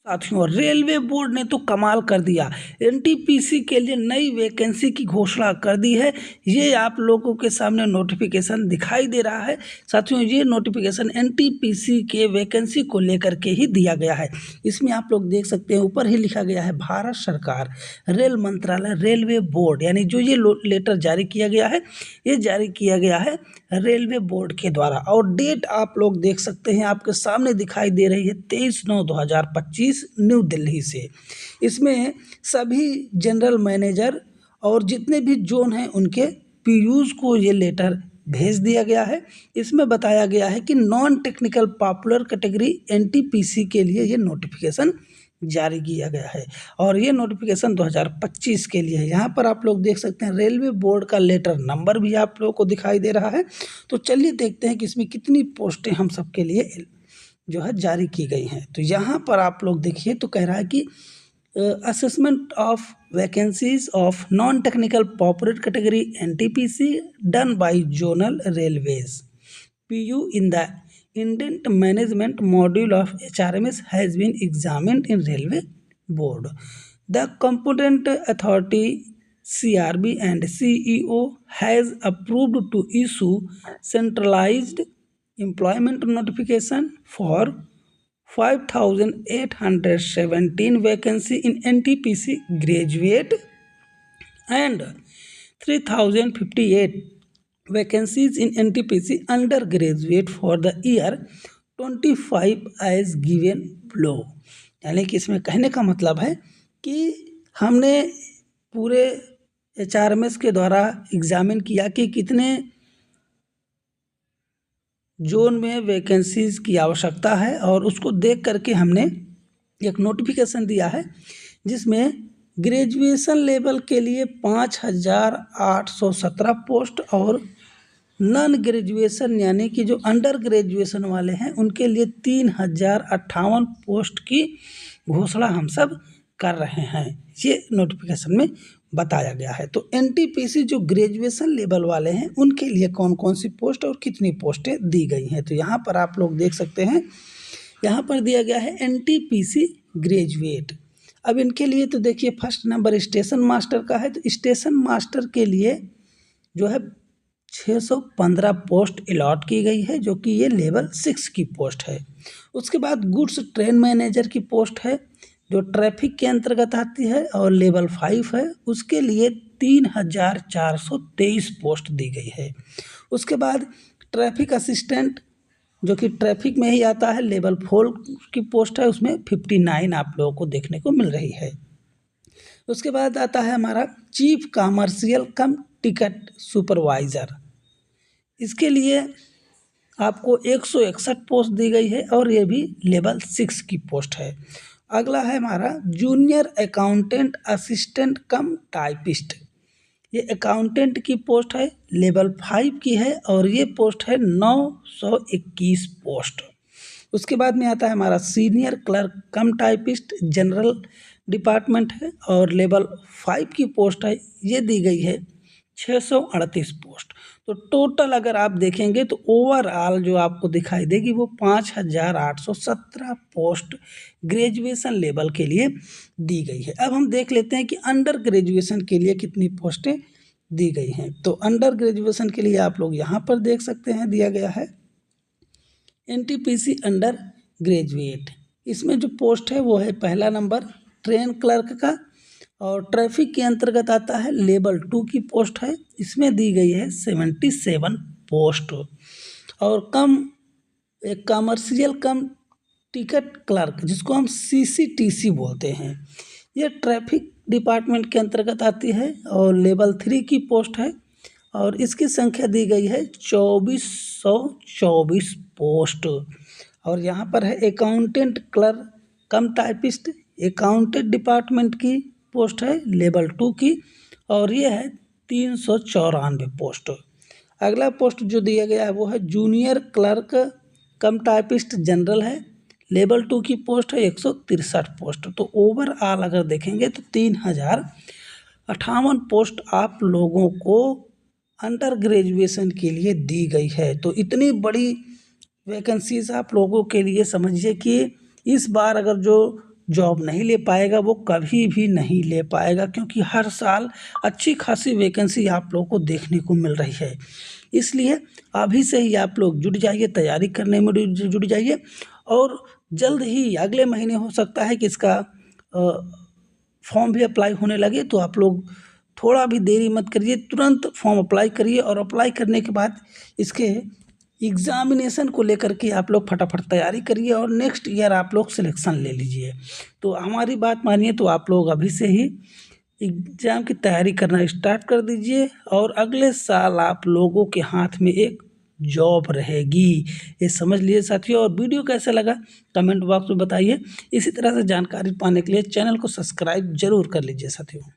साथियों, railway board ने तो कमाल कर दिया। एनटीपीसी के लिए नई वैकेंसी की घोषणा कर दी है। ये आप लोगों के सामने नोटिफिकेशन दिखाई दे रहा है। साथियों, ये नोटिफिकेशन एनटीपीसी के वैकेंसी को लेकर के ही दिया गया है। इसमें आप लोग देख सकते हैं, ऊपर ही लिखा गया है भारत सरकार रेल मंत्रालय रेलवे बोर्ड, यानी जो ये लेटर जारी किया गया है, ये जारी किया गया है रेलवे बोर्ड के द्वारा। और डेट आप लोग देख सकते हैं, आपके सामने दिखाई दे रही है 23/9/2025 न्यू दिल्ली से। इसमें सभी जनरल मैनेजर और जितने भी जोन हैं उनके पीयूष को ये लेटर भेज दिया गया है। इसमें बताया गया है कि non technical popular category NTPC के लिए ये नोटिफिकेशन जारी किया गया है और ये नोटिफिकेशन 2025 के लिए है। यहाँ पर आप लोग देख सकते हैं रेलवे बोर्ड का लेटर नंबर भी आप लोगों को दिखाई दे रहा है। तो चलिए देखते हैं कि इसमें कितनी पोस्टें हम सबके लिए जो है जारी की गई हैं। तो यहाँ पर आप लोग देखिए, तो कह रहा है कि assessment of vacancies of non technical popular category NTPC done by zonal railways PU in the Indent Management module of HRMS has been examined in Railway Board. The competent authority CRB and CEO has approved to issue centralized employment notification for 5,817 vacancy in NTPC graduate and 3,058 vacancies in NTPC undergraduate for the year 25 as given below। यानी कि इसमें कहने का मतलब है कि हमने पूरे HRMS के द्वारा एग्जामिन किया कि कितने जोन में वैकेंसीज की आवश्यकता है और उसको देख करके हमने एक नोटिफिकेशन दिया है, जिसमें ग्रेजुएशन लेवल के लिए 5,817 पोस्ट और नॉन ग्रेजुएशन यानी कि जो अंडर ग्रेजुएशन वाले हैं उनके लिए 3,058 पोस्ट की घोषणा हम सब कर रहे हैं। ये नोटिफिकेशन में बताया गया है। तो एनटीपीसी जो ग्रेजुएशन लेवल वाले हैं उनके लिए कौन कौन सी पोस्ट और कितनी पोस्टें दी गई हैं, तो यहाँ पर आप लोग देख सकते हैं, यहाँ पर दिया गया है एनटीपीसी ग्रेजुएट। अब इनके लिए तो देखिए फर्स्ट नंबर स्टेशन मास्टर का है। तो स्टेशन मास्टर के लिए जो है 615 पोस्ट अलॉट की गई है, जो कि ये लेवल 6 की पोस्ट है। उसके बाद गुड्स ट्रेन मैनेजर की पोस्ट है जो ट्रैफिक के अंतर्गत आती है और लेवल 5 है, उसके लिए 3,423 पोस्ट दी गई है। उसके बाद ट्रैफिक असिस्टेंट जो कि ट्रैफिक में ही आता है, लेवल 4 की पोस्ट है, उसमें 59 आप लोगों को देखने को मिल रही है। उसके बाद आता है हमारा चीफ कमर्शियल कम टिकट सुपरवाइज़र, इसके लिए आपको 161 पोस्ट दी गई है और ये भी लेवल 6 की पोस्ट है। अगला है हमारा जूनियर अकाउंटेंट असिस्टेंट कम टाइपिस्ट, ये अकाउंटेंट की पोस्ट है, लेवल 5 की है और ये पोस्ट है 921 पोस्ट। उसके बाद में आता है हमारा सीनियर क्लर्क कम टाइपिस्ट जनरल डिपार्टमेंट है और लेवल 5 की पोस्ट है, ये दी गई है 638 पोस्ट। तो टोटल अगर आप देखेंगे तो ओवरऑल जो आपको दिखाई देगी वो 5,817 पोस्ट ग्रेजुएशन लेवल के लिए दी गई है। अब हम देख लेते हैं कि अंडर ग्रेजुएशन के लिए कितनी पोस्टें दी गई हैं। तो अंडर ग्रेजुएशन के लिए आप लोग यहाँ पर देख सकते हैं, दिया गया है एनटीपीसी अंडर ग्रेजुएट। इसमें जो पोस्ट है वो है पहला नंबर ट्रेन क्लर्क का और ट्रैफिक के अंतर्गत आता है, लेवल 2 की पोस्ट है, इसमें दी गई है 77 पोस्ट। और एक कमर्शियल कम टिकट क्लर्क जिसको हम CCTC बोलते हैं, ये ट्रैफिक डिपार्टमेंट के अंतर्गत आती है और लेवल 3 की पोस्ट है और इसकी संख्या दी गई है 2424 पोस्ट। और यहाँ पर है अकाउंटेंट क्लर्क कम टाइपिस्ट, अकाउंटेंट डिपार्टमेंट की पोस्ट है लेवल 2 की और ये है 394 पोस्ट। अगला पोस्ट जो दिया गया है वो है जूनियर क्लर्क कम टाइपिस्ट जनरल है, लेवल 2 की पोस्ट है 163 पोस्ट। तो ओवरऑल अगर देखेंगे तो 3,058 पोस्ट आप लोगों को अंडर ग्रेजुएशन के लिए दी गई है। तो इतनी बड़ी वैकेंसीज आप लोगों के लिए समझिए कि इस बार अगर जो जॉब नहीं ले पाएगा वो कभी भी नहीं ले पाएगा, क्योंकि हर साल अच्छी खासी वैकेंसी आप लोगों को देखने को मिल रही है। इसलिए अभी से ही आप लोग जुट जाइए, तैयारी करने में जुट जाइए, और जल्द ही अगले महीने हो सकता है कि इसका फॉर्म भी अप्लाई होने लगे। तो आप लोग थोड़ा भी देरी मत करिए, तुरंत फॉर्म अप्लाई करिए, और अप्लाई करने के बाद इसके एग्ज़ामिनेशन को लेकर के आप लोग फटाफट तैयारी करिए, और नेक्स्ट ईयर आप लोग सिलेक्शन ले लीजिए। तो हमारी बात मानिए तो आप लोग अभी से ही एग्ज़ाम की तैयारी करना स्टार्ट कर दीजिए, और अगले साल आप लोगों के हाथ में एक जॉब रहेगी, ये समझ लीजिए साथियों। और वीडियो कैसा लगा कमेंट बॉक्स में बताइए। इसी तरह से जानकारी पाने के लिए चैनल को सब्सक्राइब जरूर कर लीजिए साथियों।